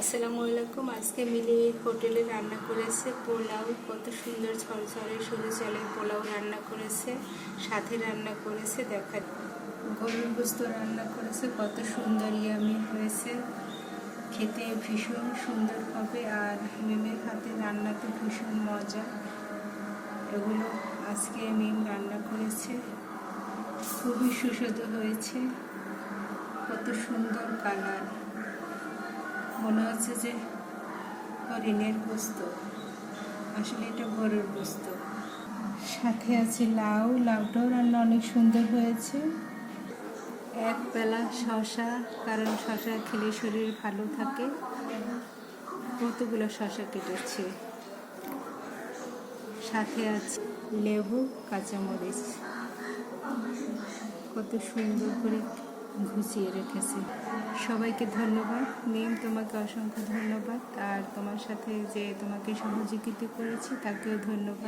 আসসালামু আলাইকুম। আজকে মিলির হোটেলে রান্না করেছে পোলাও, কত সুন্দর ঝরঝরে সরু চালের পোলাও রান্না করেছে, সাথে রান্না করেছে গরুর গোস্ত রান্না করেছে, কত সুন্দর ইয়ামি হয়েছে, খেতে ভীষণ সুন্দর হবে। আর মিমের হাতে রান্না তো ভীষণ মজা। এগুলো আজকে মিম রান্না করেছে, খুবই সুস্বাদু হয়েছে, কত সুন্দর কালার, মনে হচ্ছে যে হরিণের গোস্ত, আসলে এটা গরুর গোস্ত। সাথে আছে লাউটাও রান্না অনেক সুন্দর হয়েছে। এক বেলা শশা, কারণ শশা খেলে শরীর ভালো থাকে, কতগুলো শশা কেটেছে। সাথে আছে লেবু, কাঁচামরিচ, কত সুন্দর করে ঘুচিয়ে রেখেছে। সবাইকে ধন্যবাদ। মিম, তোমাকে অসংখ্য ধন্যবাদ। আর তোমার সাথে যে তোমাকে সহযোগিতা করেছি তাকেও ধন্যবাদ।